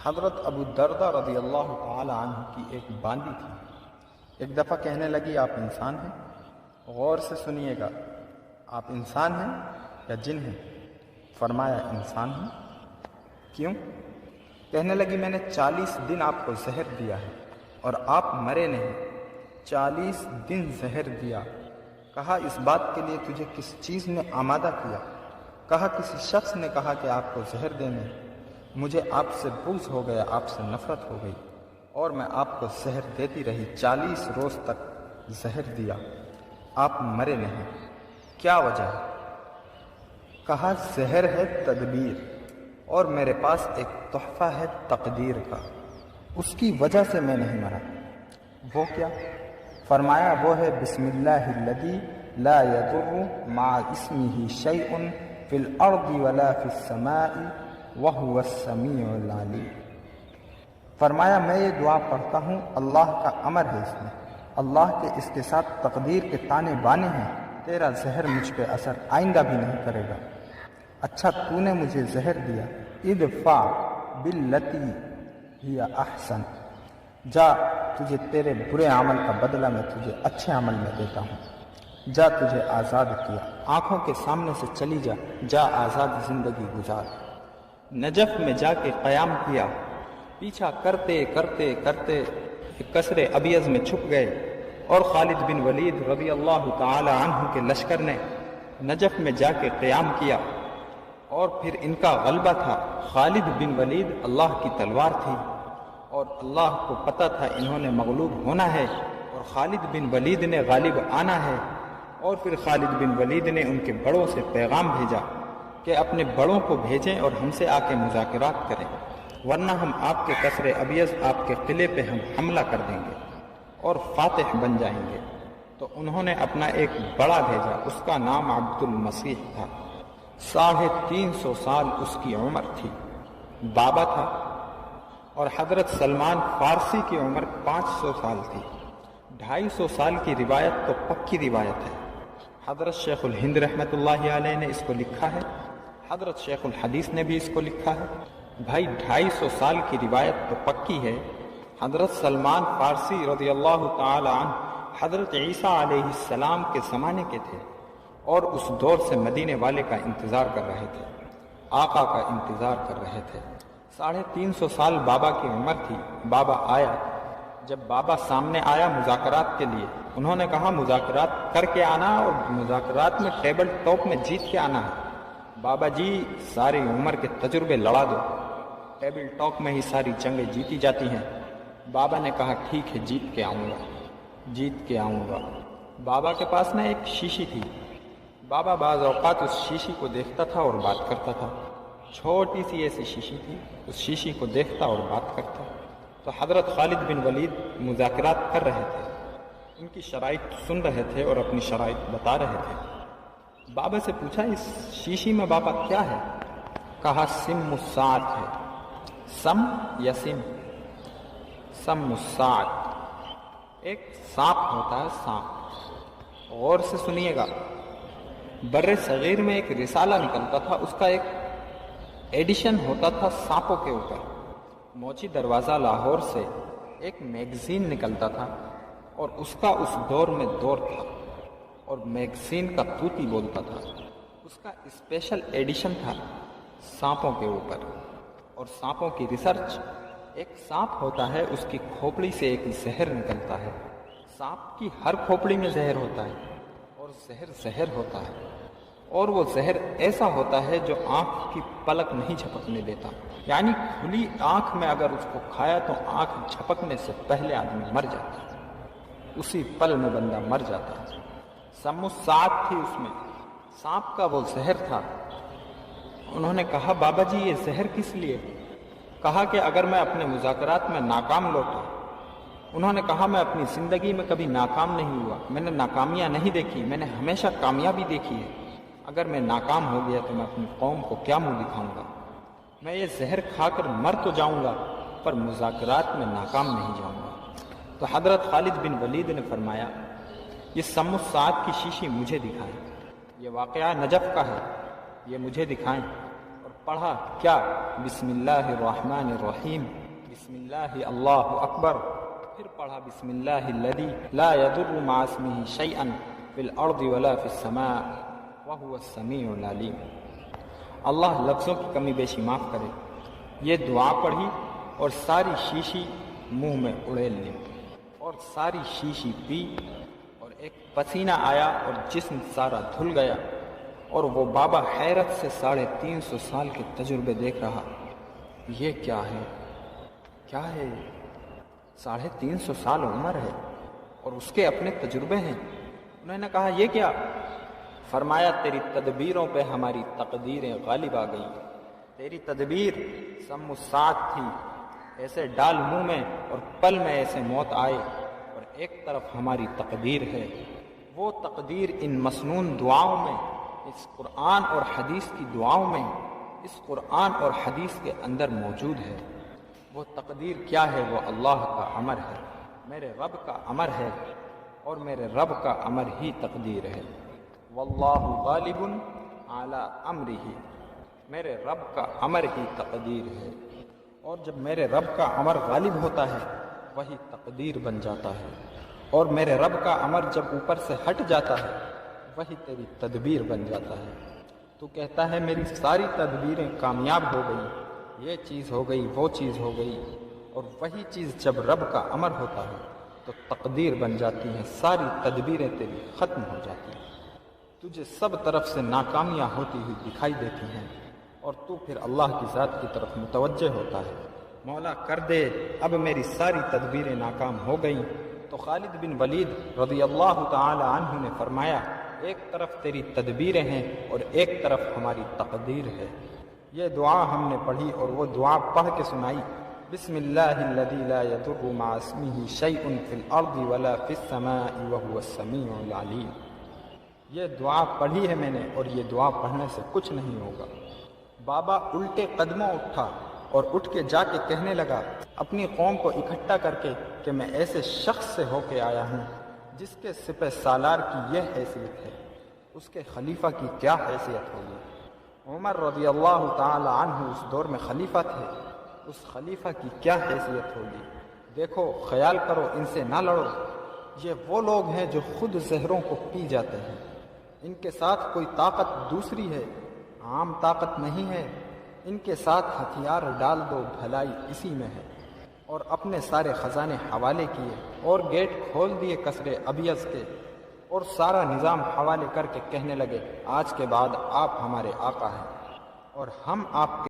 حضرت ابو الدرداء رضی اللہ تعالی عنہ کی ایک باندی تھی۔ ایک دفعہ کہنے لگی آپ انسان ہیں؟ غور سے سنیے گا، آپ انسان ہیں یا جن ہیں؟ فرمایا انسان ہیں۔ کیوں؟ کہنے لگی میں نے 40 دن آپ کو زہر دیا ہے اور آپ مرے نہیں۔ 40 دن زہر دیا۔ کہا اس بات کے لیے تجھے کس چیز نے آمادہ کیا؟ کہا کسی شخص نے کہا کہ آپ کو زہر دینے۔ مجھے آپ سے بغض ہو گیا، آپ سے نفرت ہو گئی اور میں آپ کو زہر دیتی رہی۔ 40 روز تک زہر دیا، آپ مرے نہیں۔ کیا وجہ ہے؟ کہا زہر ہے تدبیر اور میرے پاس ایک تحفہ ہے تقدیر کا، اس کی وجہ سے میں نہیں مرا۔ وہ کیا؟ فرمایا وہ ہے بسم اللہ الذی لا یضر مع اسمہ شیء فی الارض ولا فی السماء وہو السمیع العلیم۔ فرمایا میں یہ دعا پڑھتا ہوں، اللہ کا امر ہے اس میں، اللہ کے اس کے ساتھ تقدیر کے تانے بانے ہیں، تیرا زہر مجھ پہ اثر آئندہ بھی نہیں کرے گا۔ اچھا تو نے مجھے زہر دیا، ادفع باللتی ہی احسن، جا تجھے تیرے برے عمل کا بدلہ میں تجھے اچھے عمل میں دیتا ہوں۔ جا تجھے آزاد کیا، آنکھوں کے سامنے سے چلی جا، جا آزاد زندگی گزار۔ نجف میں جا کے قیام کیا، پیچھا کرتے کرتے کرتے قصر ابیض میں چھپ گئے اور خالد بن ولید رضی اللہ تعالی عنہ کے لشکر نے نجف میں جا کے قیام کیا اور پھر ان کا غلبہ تھا۔ خالد بن ولید اللہ کی تلوار تھی اور اللہ کو پتہ تھا انہوں نے مغلوب ہونا ہے اور خالد بن ولید نے غالب آنا ہے۔ اور پھر خالد بن ولید نے ان کے بڑوں سے پیغام بھیجا کہ اپنے بڑوں کو بھیجیں اور ہم سے آ کے مذاکرات کریں، ورنہ ہم آپ کے قصر ابیض، آپ کے قلعے پہ ہم حملہ کر دیں گے اور فاتح بن جائیں گے۔ تو انہوں نے اپنا ایک بڑا بھیجا، اس کا نام عبد المسیح تھا۔ 350 سال اس کی عمر تھی، بابا تھا۔ اور حضرت سلمان فارسی کی عمر 500 سال تھی۔ 250 سال کی روایت تو پکی روایت ہے۔ حضرت شیخ الہند رحمۃ اللہ علیہ نے اس کو لکھا ہے، حضرت شیخ الحدیث نے بھی اس کو لکھا ہے۔ بھائی 250 سال کی روایت تو پکی ہے۔ حضرت سلمان فارسی رضی اللہ تعالی عنہ حضرت عیسیٰ علیہ السلام کے زمانے کے تھے اور اس دور سے مدینے والے کا انتظار کر رہے تھے، آقا کا انتظار کر رہے تھے۔ 350 سال بابا کی عمر تھی۔ بابا آیا، جب بابا سامنے آیا مذاکرات کے لیے، انہوں نے کہا مذاکرات کر کے آنا اور مذاکرات میں ٹیبل ٹاپ میں جیت کے آنا ہے۔ بابا جی ساری عمر کے تجربے لڑا دو، ٹیبل ٹاپ میں ہی ساری جنگیں جیتی جاتی ہیں۔ بابا نے کہا ٹھیک ہے، جیت کے آؤں گا، جیت کے آؤں گا۔ بابا کے پاس نا ایک شیشی تھی، بابا بعض اوقات اس شیشی کو دیکھتا تھا اور بات کرتا تھا۔ چھوٹی سی ایسی شیشی تھی، اس شیشی کو دیکھتا اور بات کرتا۔ تو حضرت خالد بن ولید مذاکرات کر رہے تھے، ان کی شرائط سن رہے تھے اور اپنی شرائط بتا رہے تھے۔ بابا سے پوچھا اس شیشی میں بابا کیا ہے؟ کہا سم الساعۃ ہے۔ سم یا سم؟ سم الساعۃ، ایک سانپ ہوتا ہے، سانپ۔ غور سے سنیے گا، بر صغیر میں ایک رسالہ نکلتا تھا، اس کا ایک ایڈیشن ہوتا تھا سانپوں کے اوپر۔ موچی دروازہ لاہور سے ایک میگزین نکلتا تھا اور اس کا اس دور میں دور تھا اور میگزین کا طوطی بولتا تھا۔ اس کا اسپیشل ایڈیشن تھا سانپوں کے اوپر، اور سانپوں کی ریسرچ۔ ایک سانپ ہوتا ہے، اس کی کھوپڑی سے ایک زہر نکلتا ہے۔ سانپ کی ہر کھوپڑی میں زہر ہوتا ہے اور زہر ہوتا ہے، اور وہ زہر ایسا ہوتا ہے جو آنکھ کی پلک نہیں جھپکنے دیتا، یعنی کھلی آنکھ میں اگر اس کو کھایا تو آنکھ جھپکنے سے پہلے آدمی مر جاتا ہے، اسی پل میں بندہ مر جاتا ہے۔ سم الساعۃ تھی اس میں، سانپ کا وہ زہر تھا۔ انہوں نے کہا بابا جی یہ زہر کس لیے؟ کہا کہ اگر میں اپنے مذاکرات میں ناکام لوٹا۔ انہوں نے کہا میں اپنی زندگی میں کبھی ناکام نہیں ہوا، میں نے ناکامیاں نہیں دیکھی، میں نے ہمیشہ کامیابی دیکھی ہے۔ اگر میں ناکام ہو گیا تو میں اپنی قوم کو کیا منہ دکھاؤں گا؟ میں یہ زہر کھا کر مر تو جاؤں گا پر مذاکرات میں ناکام نہیں جاؤں گا۔ تو حضرت خالد بن ولید نے فرمایا یہ سم الساعۃ کی شیشی مجھے دکھائیں، یہ واقعہ نجف کا ہے، یہ مجھے دکھائیں۔ اور پڑھا کیا؟ بسم اللہ الرحمن الرحیم، بسم اللہ اللہ اکبر، پھر پڑھا بسم اللہ الذی لا یضر مع اسمہ شیئا فی الارض ولا فی السماء وہو السمیع العلیم۔ اللہ لفظوں کی کمی بیشی معاف کرے۔ یہ دعا پڑھی اور ساری شیشی منہ میں اڑیل لی اور ساری شیشی پی اور ایک پسینہ آیا اور جسم سارا دھل گیا، اور وہ بابا حیرت سے 350 سال کے تجربے دیکھ رہا۔ یہ کیا ہے؟ کیا ہے؟ 350 سال عمر ہے اور اس کے اپنے تجربے ہیں۔ انہوں نے کہا یہ کیا؟ فرمایا تیری تدبیروں پہ ہماری تقدیریں غالب آ گئی۔ تیری تدبیر سم الساعت تھی، ایسے ڈال منہ میں اور پل میں ایسے موت آئے، اور ایک طرف ہماری تقدیر ہے۔ وہ تقدیر ان مسنون دعاؤں میں، اس قرآن اور حدیث کی دعاؤں میں، اس قرآن اور حدیث کے اندر موجود ہے۔ وہ تقدیر کیا ہے؟ وہ اللہ کا امر ہے، میرے رب کا امر ہے، اور میرے رب کا امر ہی تقدیر ہے۔ واللہ غالب علی امرہ، میرے رب کا امر ہی تقدیر ہے، اور جب میرے رب کا امر غالب ہوتا ہے وہی تقدیر بن جاتا ہے، اور میرے رب کا امر جب اوپر سے ہٹ جاتا ہے وہی تیری تدبیر بن جاتا ہے۔ تو کہتا ہے میری ساری تدبیریں کامیاب ہو گئی، یہ چیز ہو گئی، وہ چیز ہو گئی، اور وہی چیز جب رب کا امر ہوتا ہے تو تقدیر بن جاتی ہیں، ساری تدبیریں تیری ختم ہو جاتی ہیں، تجھے سب طرف سے ناکامیاں ہوتی ہوئی دکھائی دیتی ہیں، اور تو پھر اللہ کی ذات کی طرف متوجہ ہوتا ہے، مولا کر دے اب میری ساری تدبیریں ناکام ہو گئیں۔ تو خالد بن ولید رضی اللہ تعالی عنہ نے فرمایا ایک طرف تیری تدبیریں ہیں اور ایک طرف ہماری تقدیر ہے۔ یہ دعا ہم نے پڑھی اور وہ دعا پڑھ کے سنائی، بسم اللہ الذی لا یضر مع اسمہ شیء فی الارض ولا فی السماء وہو السمیع العلیم۔ یہ دعا پڑھی ہے میں نے، اور یہ دعا پڑھنے سے کچھ نہیں ہوگا۔ بابا الٹے قدموں اٹھا اور اٹھ کے جا کے کہنے لگا اپنی قوم کو اکٹھا کر کے کہ میں ایسے شخص سے ہو کے آیا ہوں جس کے سپہ سالار کی یہ حیثیت ہے، اس کے خلیفہ کی کیا حیثیت ہوگی؟ عمر رضی اللہ تعالی عنہ اس دور میں خلیفہ تھے، اس خلیفہ کی کیا حیثیت ہوگی؟ دیکھو، خیال کرو، ان سے نہ لڑو، یہ وہ لوگ ہیں جو خود زہروں کو پی جاتے ہیں، ان کے ساتھ کوئی طاقت دوسری ہے، عام طاقت نہیں ہے، ان کے ساتھ ہتھیار ڈال دو، بھلائی اسی میں ہے۔ اور اپنے سارے خزانے حوالے کیے اور گیٹ کھول دیے قصر ابیض کے، اور سارا نظام حوالے کر کے کہنے لگے آج کے بعد آپ ہمارے آقا ہیں اور ہم آپ کے